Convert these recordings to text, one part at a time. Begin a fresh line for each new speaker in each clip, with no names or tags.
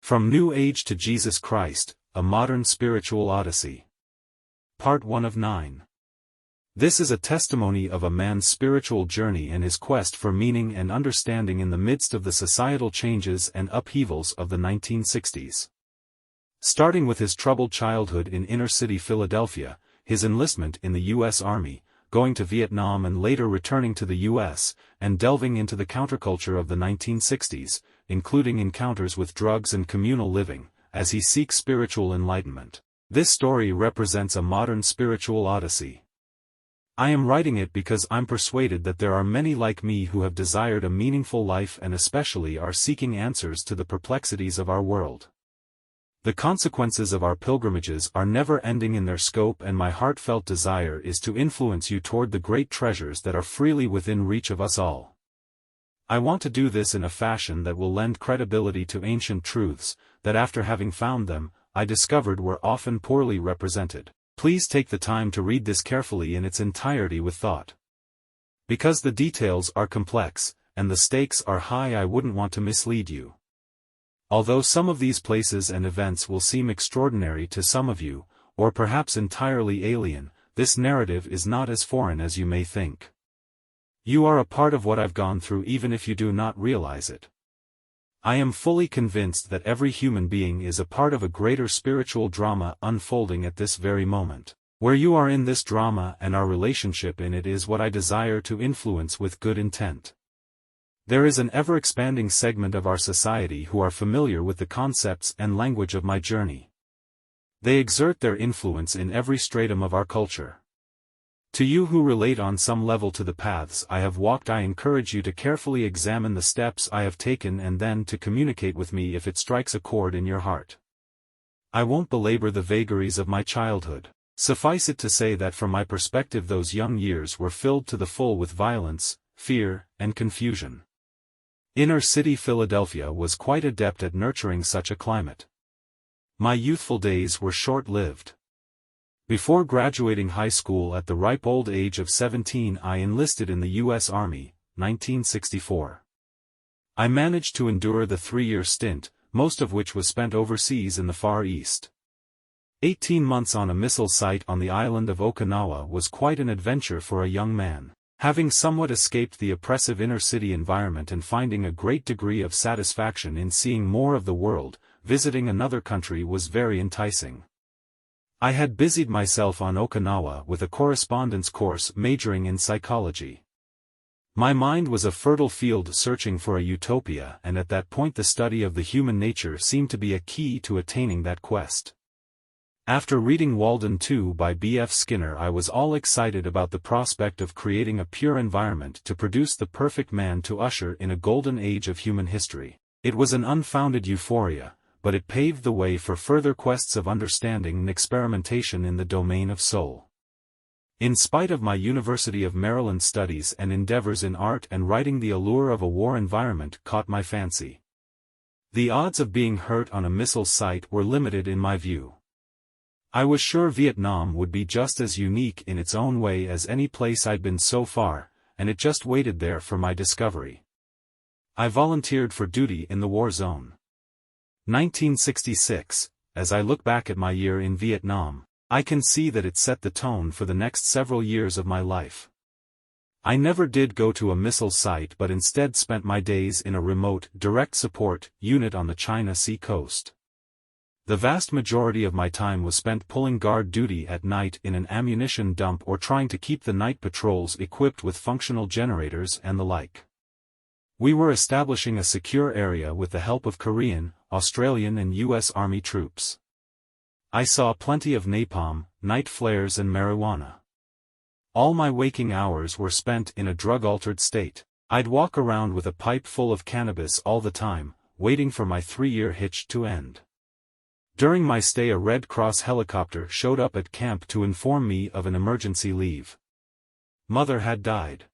From New Age to Jesus Christ, a Modern Spiritual Odyssey. Part 1 of 9. This is a testimony of a man's spiritual journey and his quest for meaning and understanding in the midst of the societal changes and upheavals of the 1960s. Starting with his troubled childhood in inner-city Philadelphia, his enlistment in the U.S. Army, going to Vietnam and later returning to the U.S., and delving into the counterculture of the 1960s, including encounters with drugs and communal living, as he seeks spiritual enlightenment. This story represents a modern spiritual odyssey. I am writing it because I'm persuaded that there are many like me who have desired a meaningful life and especially are seeking answers to the perplexities of our world. The consequences of our pilgrimages are never-ending in their scope, and my heartfelt desire is to influence you toward the great treasures that are freely within reach of us all. I want to do this in a fashion that will lend credibility to ancient truths, that after having found them, I discovered were often poorly represented. Please take the time to read this carefully in its entirety with thought. Because the details are complex, and the stakes are high, I wouldn't want to mislead you. Although some of these places and events will seem extraordinary to some of you, or perhaps entirely alien, this narrative is not as foreign as you may think. You are a part of what I've gone through even if you do not realize it. I am fully convinced that every human being is a part of a greater spiritual drama unfolding at this very moment. Where you are in this drama and our relationship in it is what I desire to influence with good intent. There is an ever-expanding segment of our society who are familiar with the concepts and language of my journey. They exert their influence in every stratum of our culture. To you who relate on some level to the paths I have walked, I encourage you to carefully examine the steps I have taken and then to communicate with me if it strikes a chord in your heart. I won't belabor the vagaries of my childhood. Suffice it to say that from my perspective those young years were filled to the full with violence, fear, and confusion. Inner-city Philadelphia was quite adept at nurturing such a climate. My youthful days were short-lived. Before graduating high school at the ripe old age of 17, I enlisted in the U.S. Army, 1964. I managed to endure the 3-year stint, most of which was spent overseas in the Far East. 18 months on a missile site on the island of Okinawa was quite an adventure for a young man. Having somewhat escaped the oppressive inner-city environment and finding a great degree of satisfaction in seeing more of the world, visiting another country was very enticing. I had busied myself on Okinawa with a correspondence course majoring in psychology. My mind was a fertile field searching for a utopia, and at that point the study of the human nature seemed to be a key to attaining that quest. After reading Walden 2 by B.F. Skinner, I was all excited about the prospect of creating a pure environment to produce the perfect man to usher in a golden age of human history. It was an unfounded euphoria, but it paved the way for further quests of understanding and experimentation in the domain of soul. In spite of my University of Maryland studies and endeavors in art and writing, the allure of a war environment caught my fancy. The odds of being hurt on a missile site were limited in my view. I was sure Vietnam would be just as unique in its own way as any place I'd been so far, and it just waited there for my discovery. I volunteered for duty in the war zone. 1966, as I look back at my year in Vietnam, I can see that it set the tone for the next several years of my life. I never did go to a missile site but instead spent my days in a remote, direct support unit on the China Sea coast. The vast majority of my time was spent pulling guard duty at night in an ammunition dump or trying to keep the night patrols equipped with functional generators and the like. We were establishing a secure area with the help of Korean, Australian and U.S. Army troops. I saw plenty of napalm, night flares and marijuana. All my waking hours were spent in a drug-altered state. I'd walk around with a pipe full of cannabis all the time, waiting for my 3-year hitch to end. During my stay, a Red Cross helicopter showed up at camp to inform me of an emergency leave. Mother had died.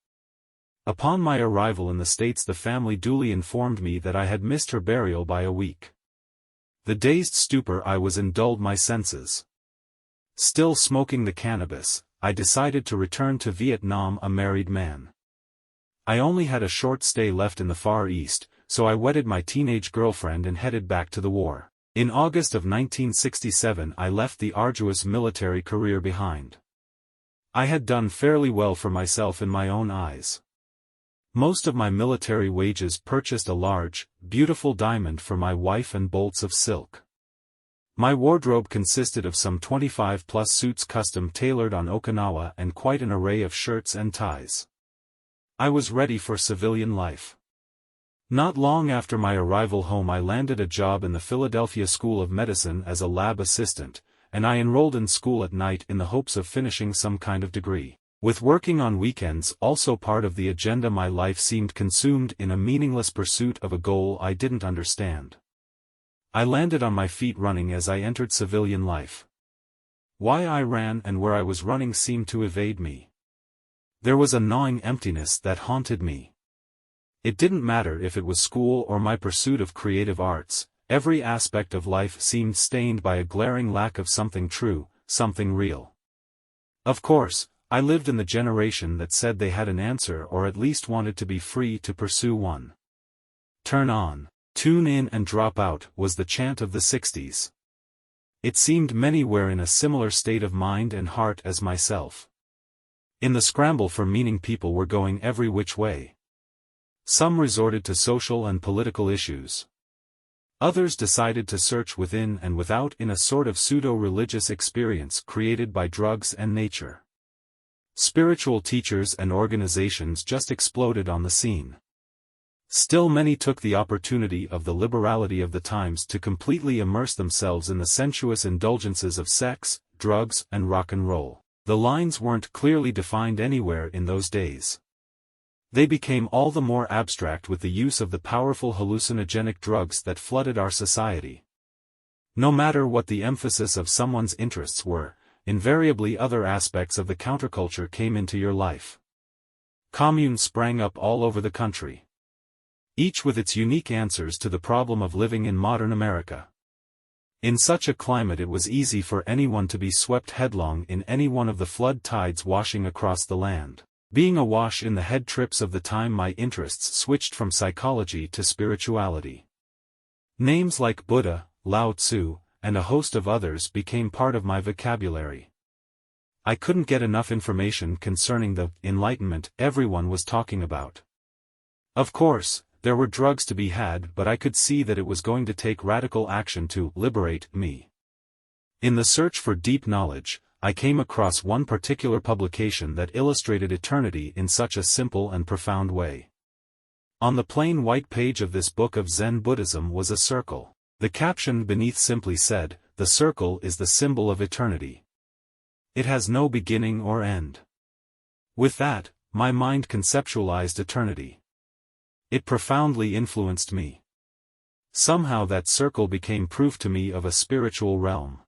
Upon my arrival in the States, the family duly informed me that I had missed her burial by a week. The dazed stupor I was in dulled my senses. Still smoking the cannabis, I decided to return to Vietnam a married man. I only had a short stay left in the Far East, so I wedded my teenage girlfriend and headed back to the war. In August of 1967 I left the arduous military career behind. I had done fairly well for myself in my own eyes. Most of my military wages purchased a large, beautiful diamond for my wife and bolts of silk. My wardrobe consisted of some 25-plus suits custom tailored on Okinawa and quite an array of shirts and ties. I was ready for civilian life. Not long after my arrival home I landed a job in the Philadelphia School of Medicine as a lab assistant, and I enrolled in school at night in the hopes of finishing some kind of degree. With working on weekends also part of the agenda, my life seemed consumed in a meaningless pursuit of a goal I didn't understand. I landed on my feet running as I entered civilian life. Why I ran and where I was running seemed to evade me. There was a gnawing emptiness that haunted me. It didn't matter if it was school or my pursuit of creative arts, every aspect of life seemed stained by a glaring lack of something true, something real. Of course, I lived in the generation that said they had an answer or at least wanted to be free to pursue one. Turn on, tune in and drop out was the chant of the 60s. It seemed many were in a similar state of mind and heart as myself. In the scramble for meaning people were going every which way. Some resorted to social and political issues. Others decided to search within and without in a sort of pseudo-religious experience created by drugs and nature. Spiritual teachers and organizations just exploded on the scene. Still many took the opportunity of the liberality of the times to completely immerse themselves in the sensuous indulgences of sex, drugs, and rock and roll. The lines weren't clearly defined anywhere in those days. They became all the more abstract with the use of the powerful hallucinogenic drugs that flooded our society. No matter what the emphasis of someone's interests were, invariably other aspects of the counterculture came into your life. Communes sprang up all over the country, each with its unique answers to the problem of living in modern America. In such a climate it was easy for anyone to be swept headlong in any one of the flood tides washing across the land. Being awash in the head trips of the time, my interests switched from psychology to spirituality. Names like Buddha, Lao Tzu, and a host of others became part of my vocabulary. I couldn't get enough information concerning the enlightenment everyone was talking about. Of course, there were drugs to be had, but I could see that it was going to take radical action to liberate me. In the search for deep knowledge, I came across one particular publication that illustrated eternity in such a simple and profound way. On the plain white page of this book of Zen Buddhism was a circle. The caption beneath simply said, "The circle is the symbol of eternity. It has no beginning or end." With that, my mind conceptualized eternity. It profoundly influenced me. Somehow that circle became proof to me of a spiritual realm.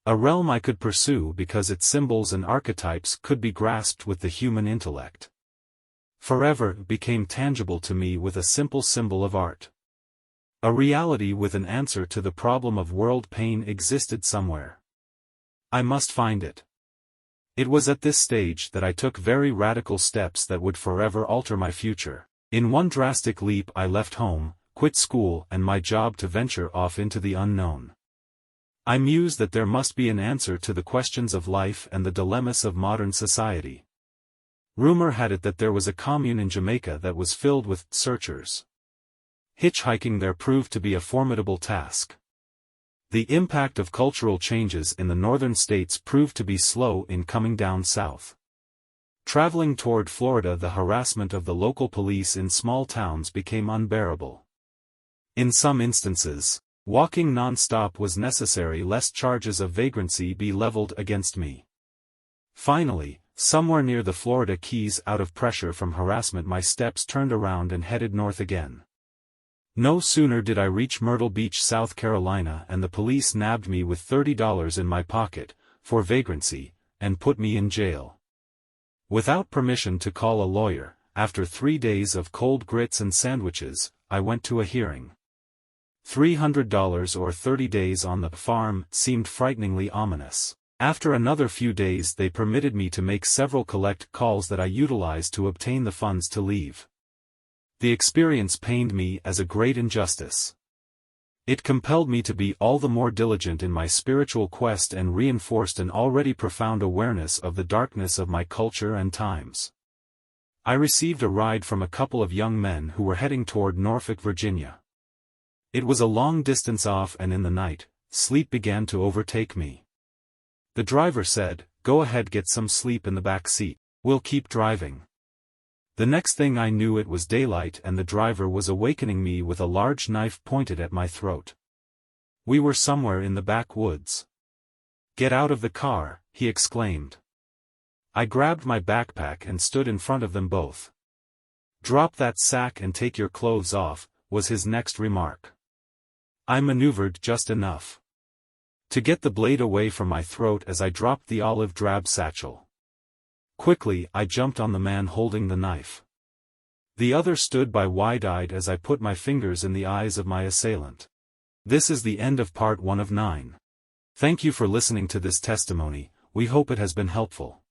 A realm I could pursue because its symbols and archetypes could be grasped with the human intellect. Forever became tangible to me with a simple symbol of art. A reality with an answer to the problem of world pain existed somewhere. I must find it. It was at this stage that I took very radical steps that would forever alter my future. In one drastic leap I left home, quit school and my job to venture off into the unknown. I mused that there must be an answer to the questions of life and the dilemmas of modern society. Rumor had it that there was a commune in Jamaica that was filled with searchers. Hitchhiking there proved to be a formidable task. The impact of cultural changes in the northern states proved to be slow in coming down south. Traveling toward Florida, the harassment of the local police in small towns became unbearable. In some instances, walking non-stop was necessary lest charges of vagrancy be leveled against me. Finally, somewhere near the Florida Keys, out of pressure from harassment, my steps turned around and headed north again. No sooner did I reach Myrtle Beach, South Carolina, and the police nabbed me with $30 in my pocket, for vagrancy, and put me in jail. Without permission to call a lawyer, after 3 days of cold grits and sandwiches, I went to a hearing. $300 or 30 days on the farm seemed frighteningly ominous. After another few days they permitted me to make several collect calls that I utilized to obtain the funds to leave. The experience pained me as a great injustice. It compelled me to be all the more diligent in my spiritual quest and reinforced an already profound awareness of the darkness of my culture and times. I received a ride from a couple of young men who were heading toward Norfolk, Virginia. It was a long distance off, and in the night, sleep began to overtake me. The driver said, "Go ahead, get some sleep in the back seat. We'll keep driving." The next thing I knew, it was daylight and the driver was awakening me with a large knife pointed at my throat. We were somewhere in the backwoods. "Get out of the car," he exclaimed. I grabbed my backpack and stood in front of them both. "Drop that sack and take your clothes off," was his next remark. I maneuvered just enough to get the blade away from my throat as I dropped the olive drab satchel. Quickly, I jumped on the man holding the knife. The other stood by wide-eyed as I put my fingers in the eyes of my assailant. This is the end of part 1 of 9. Thank you for listening to this testimony. We hope it has been helpful.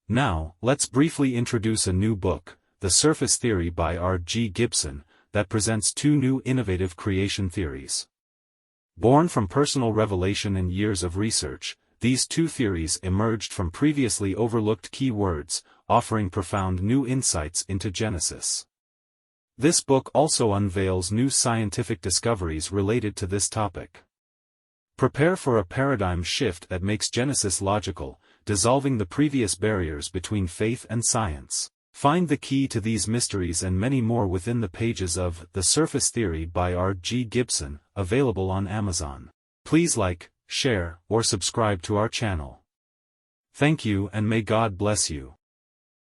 Now, let's briefly introduce a new book, The Surface Theory by R.G. Gibson, that presents 2 new innovative creation theories. Born from personal revelation and years of research, these 2 theories emerged from previously overlooked key words, offering profound new insights into Genesis. This book also unveils new scientific discoveries related to this topic. Prepare for a paradigm shift that makes Genesis logical, dissolving the previous barriers between faith and science. Find the key to these mysteries and many more within the pages of The Surface Theory by R.G. Gibson, available on Amazon. Please like, share, or subscribe to our channel. Thank you, and may God bless you.